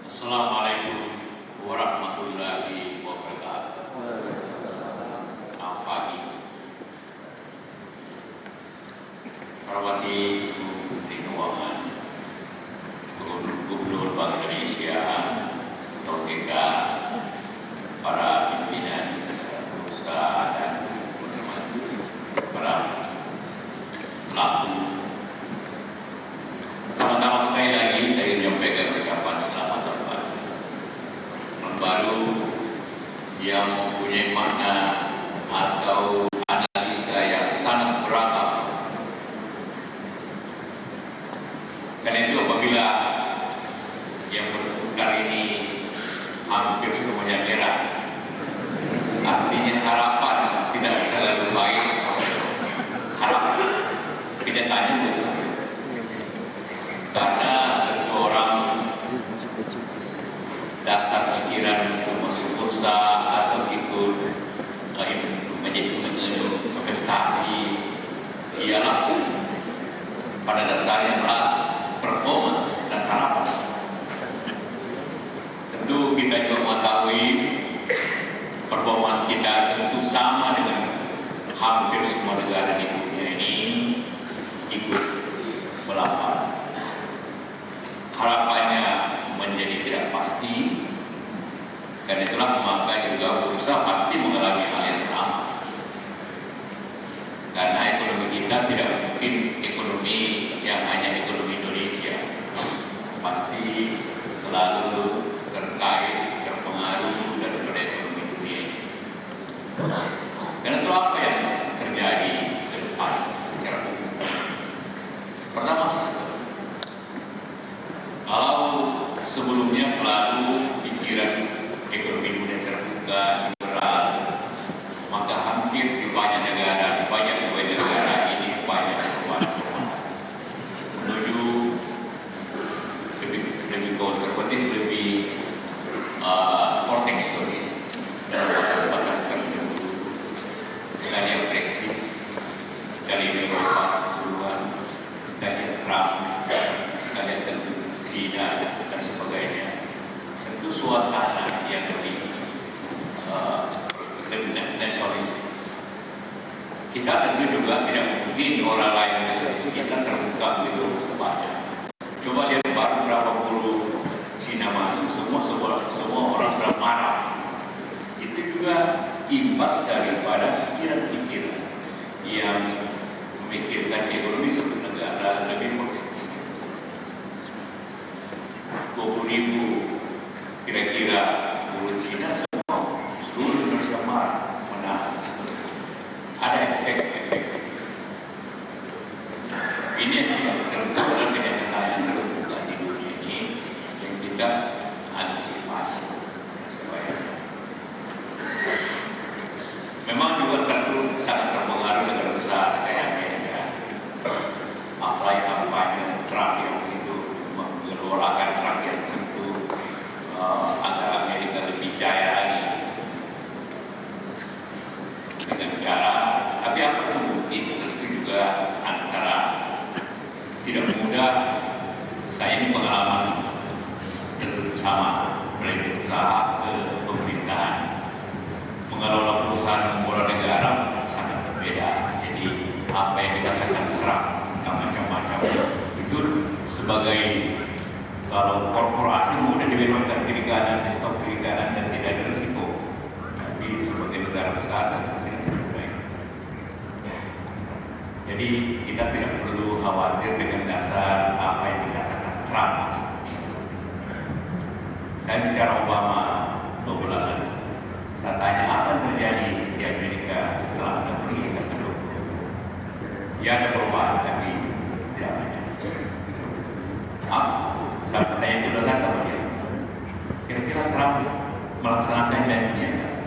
Assalamualaikum warahmatullahi wabarakatuh. Selamat pagi. Hormati Ibu Menteri Keuangan, Gubernur Bank Indonesia, Ketua OJK, para pimpinan usaha dan para pelaku. Pertama-tama sekali lagi saya menyampaikan ucapan selamat tahun baru. Tahun baru yang mempunyai makna atau analisa yang sangat beragam. Karena itu apabila yang bertukar ini hampir semuanya merah, artinya harapan tidak terlalu baik. Harapan kenyataannya betul. Karena tentu orang dasar pikiran untuk masuk bursa atau ikut menjadi investasi ialah pada dasarnya adalah performance dan harapan. Tentu kita juga mengetahui performance kita tentu sama dengan hampir semua negara di dunia ini ikut melapar. Harapannya menjadi tidak pasti, dan itulah maka juga bursa pasti mengalami hal yang sama. Karena ekonomi kita tidak mungkin ekonomi yang hanya ekonomi Indonesia, pasti selalu terkait, terpengaruh daripada ekonomi dunia ini. Karena itu apa yang terjadi ke depan secara umum? Pertama, sistem. Kalau sebelumnya selalu pikiran ekonomi dunia terbuka, liberal, maka hampir di banyak negara, di banyak negara ini banyak perubahan menuju lebih konservatif, lebih proteksionis dalam batas-batas tertentu. Kita lihat Brexit, kita lihat Eropa keseluruhan, kita lihat Trump, kita lihat tentu China dan sebagainya. Tentu suasana yang lebih nasionalis. Kita tentu juga tidak mungkin orang lain nasionalis kita terbuka begitu banyak. Coba lihat baru berapa puluh China masuk, semua orang sudah marah. Itu juga imbas daripada pikiran-pikiran yang memikirkan ekonomi sebuah negara lebih proteksionis. 20.000 kira-kira buruh Cina semua seluruh Indonesia marah menahan. Ada efek-efek ini yang tidak terbentuk dalam kenyataan yang terbuka di dunia ini yang kita antisipasi supaya memang juga tentu sangat terpengaruh negara besar kayak Amerika, apalagi kampanye Trump yang begitu menggelorkan rakyat untuk agar Amerika lebih jaya lagi dengan cara, tapi apa itu mungkin tentu juga antara tidak mudah. Saya ini pengalaman tentu sama dari usaha ke pemerintahan, mengelola perusahaan memulai negara sangat berbeda. Jadi apa yang dikatakan Trump tentang macam-macam itu sebagai kalau korporasi mudah dibebaskan kiri kanan, di stop kiri kanan dan tidak ada risiko. Tapi sebagai negara besar tentu tidak semudah itu. Jadi kita tidak perlu khawatir dengan dasar apa yang dikatakan Trump. Saya bicara Obama 2 bulan lalu. Saya tanya apa yang terjadi di Amerika setelah Anda pergi ke kedua. Ya ada perubahan tapi tidak banyak. Saya bertanya dulu sama dia, kira-kira Trump melaksanakan janjinya enggak?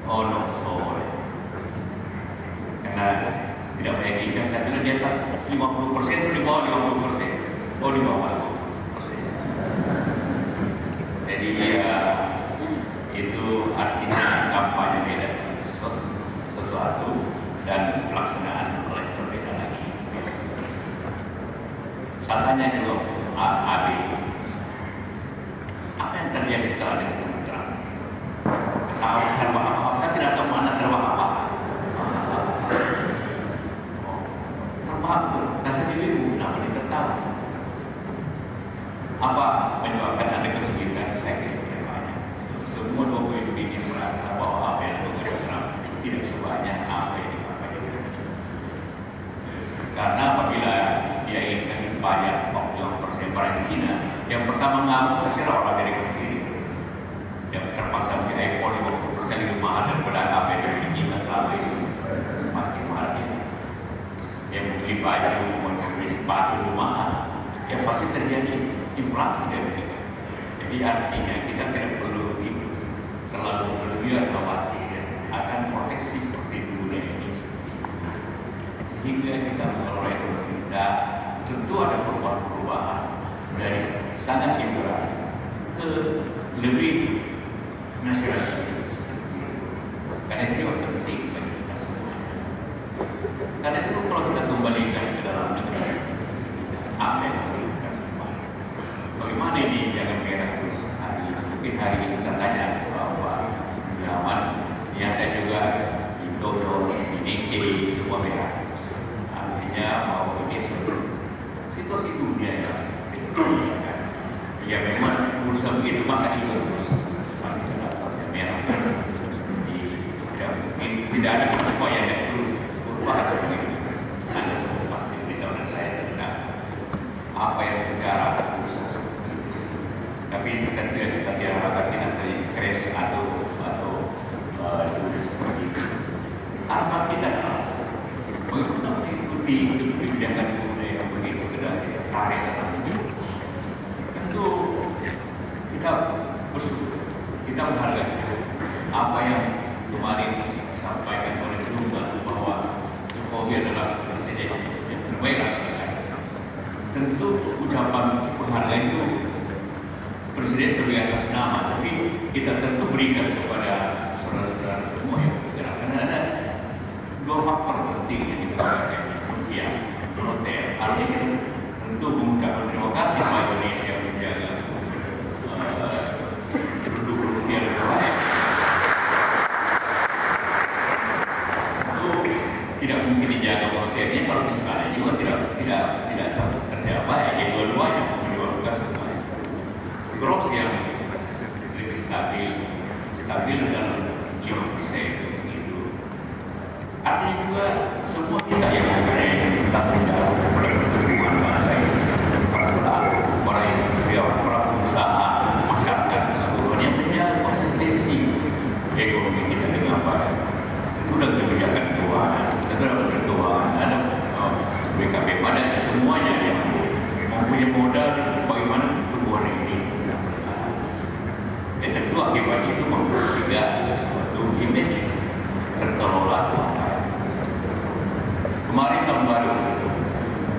Oh no, sorry. Karena tidak meyakinkan. Saya bilang di atas 50% atau di bawah 50%? Oh di bawah 50%. Jadi ya itu artinya kampanye beda sesuatu dan pelaksanaan oleh berbeda lagi. Saya tanya dulu AB, terjadi setelah dengan teman terang. Tahu terbang apa? Saya tidak tahu mana terbang apa. Terbang itu, nah sendiri kenapa ditertawa? Apa menyebabkan ada kesulitan? Saya kira tidak banyak. Semua pemimpin yang merasa bahwa apa yang dilakukan Trump tidak sebanyak apa yang dilakukan. Karena apabila dia ingin kasih pajak 40% barang Cina, yang pertama ngamuk saya kira orang Amerika sendiri. Yang terpasang di iPhone 50% lebih mahal daripada apa yang dimiliki selama ini, pasti mahal dia. Yang membeli baju, membeli sepatu mahal, yang pasti terjadi inflasi di Amerika. Jadi artinya kita tidak perlu terlalu berlebihan khawatir akan proteksi dunia ini seperti itu. Sehingga kita mengelola ekonomi kita tentu ada perubahan-perubahan dari sangat liberal ke lebih nasionalistik seperti itu. Karena itu yang penting bagi kita semua. Karena itu kalau kita kembalikan ke dalam negeri, apa yang perlu kita kembali? Bagaimana ini jangan merah terus hari ini? Mungkin hari ini saya tanya bahwa zaman ternyata juga di Dodo, di Nikkei, semua merah. Artinya bahwa ini suatu situasi dunia yang ya memang bursa begitu masa itu terus pasti ada yang merah. Tidak ada upaya yang terus berubah begitu. Anda semua pasti beritahu dan saya tentang apa yang sekarang bursa seperti itu. Tapi tentu kita tidak harapkan kita crash atau seperti itu. Harapan kita adalah bagaimana mengikuti kebijakan budaya yang begitu kita tarik dalam ini. Tentu kita bersyukur, kita menghargai apa yang kemarin disampaikan oleh Dunga bahwa Jokowi adalah presiden yang terbaik. Tentu ucapan penghargaan itu presiden sebagai atas nama, tapi kita tentu berikan kepada saudara-saudara semua yang bergerak. Karena ada dua faktor penting yang dikatakan yang moneter. Artinya kita tentu mengucapkan terima kasih kepada Indonesia menjaga produk rupiah lebih baik. Tentu tidak mungkin dijaga moneternya kalau misalnya juga tidak terjadi baik. Yang dua-duanya menyebabkan semua growth yang lebih stabil dalam 5% itu. Artinya juga semua kita yang mengenai tentang pertumbuhan bangsa ini, para pelaku, para industri, para pengusaha, masyarakat keseluruhannya menjaga konsistensi ekonomi kita dengan baik. Itu dan kebijakan keuangan, kita dapat keuangan, ada BKP pada semuanya yang mempunyai modal bagaimana pertumbuhan ini. Tentu akibat itu membuat juga suatu image terkelola keuangan. Kemarin tahun baru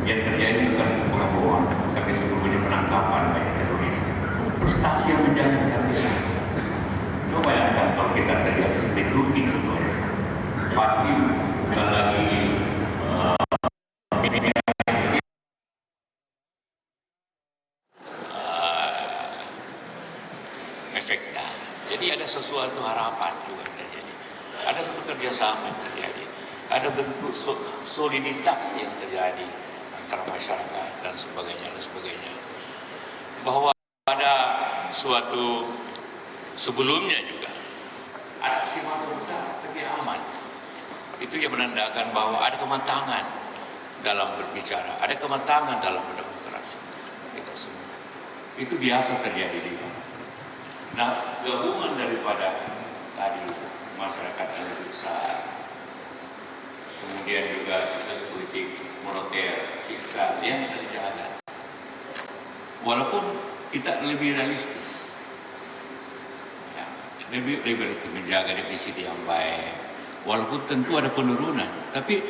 yang terjadi bukan pengakuan sampai sebelumnya penangkapan banyak teroris. Prestasi yang menjaga stabilitas. Coba bayangkan kalau kita terjadi seperti Turki itu, pasti bukan lagi efeknya. Jadi ada sesuatu harapan juga yang terjadi. Ada satu kerjasama yang terjadi. Ada bentuk soliditas yang terjadi antara masyarakat dan sebagainya. Bahwa ada suatu sebelumnya juga ada aksi massa besar tapi aman. Itu yang menandakan bahwa ada kematangan dalam berbicara, ada kematangan dalam berdemokrasi kita semua. Itu biasa terjadi di mana. Nah, gabungan daripada tadi masyarakat yang lebih besar, kemudian juga situasi politik, moneter, fiskal yang terjaga. Walaupun kita lebih realistis, ya, lebih menjaga defisit yang baik. Walaupun tentu ada penurunan, tapi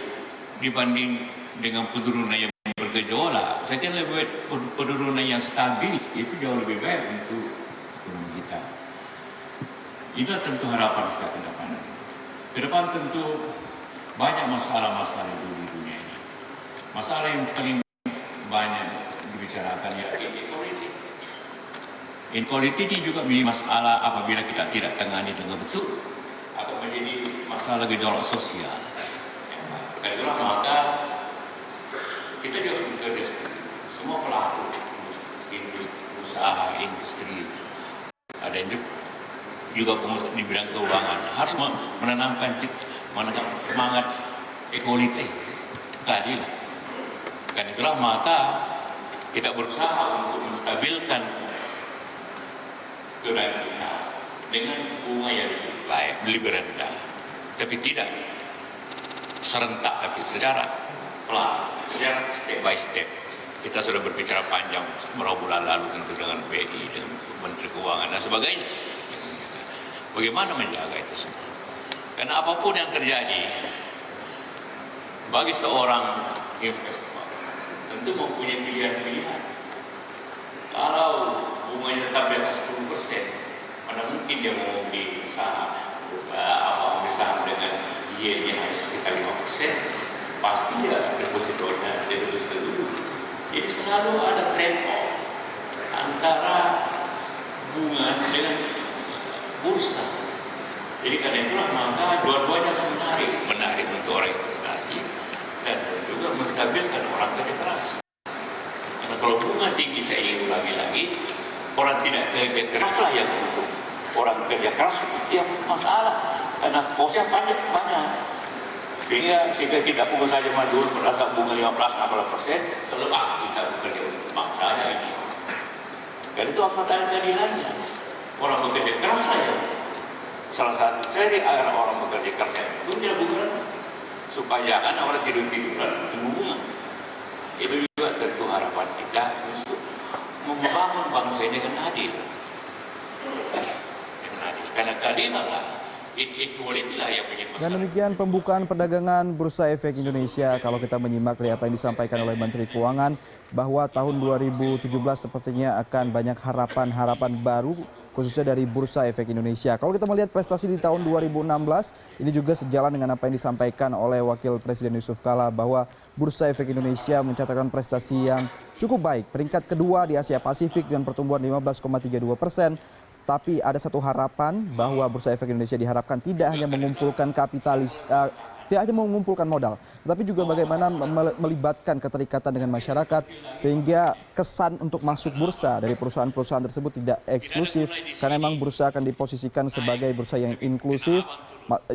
dibanding dengan penurunan yang bergejolak, saya kira lebih baik penurunan yang stabil itu jauh lebih baik untuk ekonomi kita. Itu tentu harapan kita ke depan. Ke depan tentu banyak masalah-masalah di dunia ini. Masalah yang paling banyak dibicarakan ya ini politik. Inequality ini juga menjadi masalah apabila kita tidak tangani dengan betul, akan menjadi masalah gejolak sosial. Karena itulah maka kita harus bekerja seperti itu. Semua pelaku industri, usaha industri, ada yang juga pengusaha di bidang keuangan harus menanamkan semangat equality, keadilan. Karena itulah maka kita berusaha untuk menstabilkan keadaan kita dengan bunga yang lebih baik, lebih rendah, tapi tidak serentak, tapi secara pelan, secara step by step. Kita sudah berbicara panjang beberapa bulan lalu tentu dengan BI, dengan Menteri Keuangan dan sebagainya. Bagaimana menjaga itu semua? Karena apapun yang terjadi, bagi seorang investor tentu mempunyai pilihan-pilihan. Kalau bunganya tetap di atas 10%, mana mungkin dia mau beli saham, dengan yieldnya hanya sekitar 5%, pasti dia depositornya deposito dulu. Jadi selalu ada trade off antara bunga dengan bursa. Jadi karena itulah maka dua-duanya harus menarik untuk orang investasi dan juga menstabilkan orang kerja keras. Karena kalau bunga tinggi, saya ingin ulangi lagi, orang tidak kerja keras lah yang untung. Orang kerja keras itu yang masalah, karena kosnya banyak. Sehingga kita pengusaha zaman dulu merasa bunga 15-16%, selalu kita bekerja untuk bangsa ini. Karena itu harus ada keadilannya. Orang bekerja keras lah yang salah satu ciri agar orang bekerja keras itu dia bukan supaya jangan orang tidur-tiduran tunggu bunga. Itu juga tentu harapan kita untuk membangun bangsa ini dengan adil. Karena keadilan lah, equality lah yang menjadi masalah. Dan demikian pembukaan perdagangan Bursa Efek Indonesia. Kalau kita menyimak dari apa yang disampaikan oleh Menteri Keuangan, bahwa tahun 2017 sepertinya akan banyak harapan-harapan baru, khususnya dari Bursa Efek Indonesia. Kalau kita melihat prestasi di tahun 2016, ini juga sejalan dengan apa yang disampaikan oleh Wakil Presiden Yusuf Kala, bahwa Bursa Efek Indonesia mencatatkan prestasi yang cukup baik. Peringkat kedua di Asia Pasifik dengan pertumbuhan 15,32%. Tapi ada satu harapan bahwa Bursa Efek Indonesia diharapkan tidak hanya mengumpulkan tidak hanya mengumpulkan modal, tapi juga bagaimana melibatkan keterikatan dengan masyarakat sehingga kesan untuk masuk bursa dari perusahaan-perusahaan tersebut tidak eksklusif, karena memang bursa akan diposisikan sebagai bursa yang inklusif,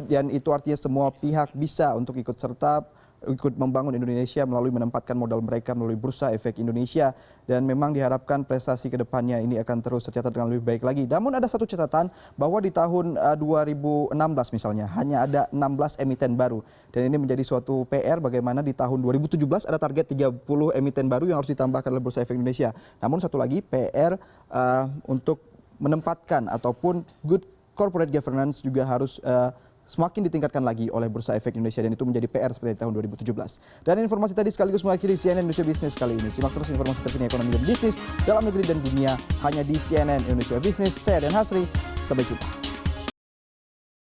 dan itu artinya semua pihak bisa untuk ikut serta, ikut membangun Indonesia melalui menempatkan modal mereka melalui Bursa Efek Indonesia, dan memang diharapkan prestasi ke depannya ini akan terus tercatat dengan lebih baik lagi. Namun ada satu catatan bahwa di tahun 2016 misalnya hanya ada 16 emiten baru, dan ini menjadi suatu PR bagaimana di tahun 2017 ada target 30 emiten baru yang harus ditambahkan oleh Bursa Efek Indonesia. Namun satu lagi PR untuk menempatkan ataupun good corporate governance juga harus semakin ditingkatkan lagi oleh Bursa Efek Indonesia, dan itu menjadi PR seperti tahun 2017. Dan informasi tadi sekaligus mengakhiri CNN Indonesia Business kali ini. Simak terus informasi terkini ekonomi dan bisnis dalam negeri dan dunia hanya di CNN Indonesia Business. Saya Dan Hasri, sampai jumpa.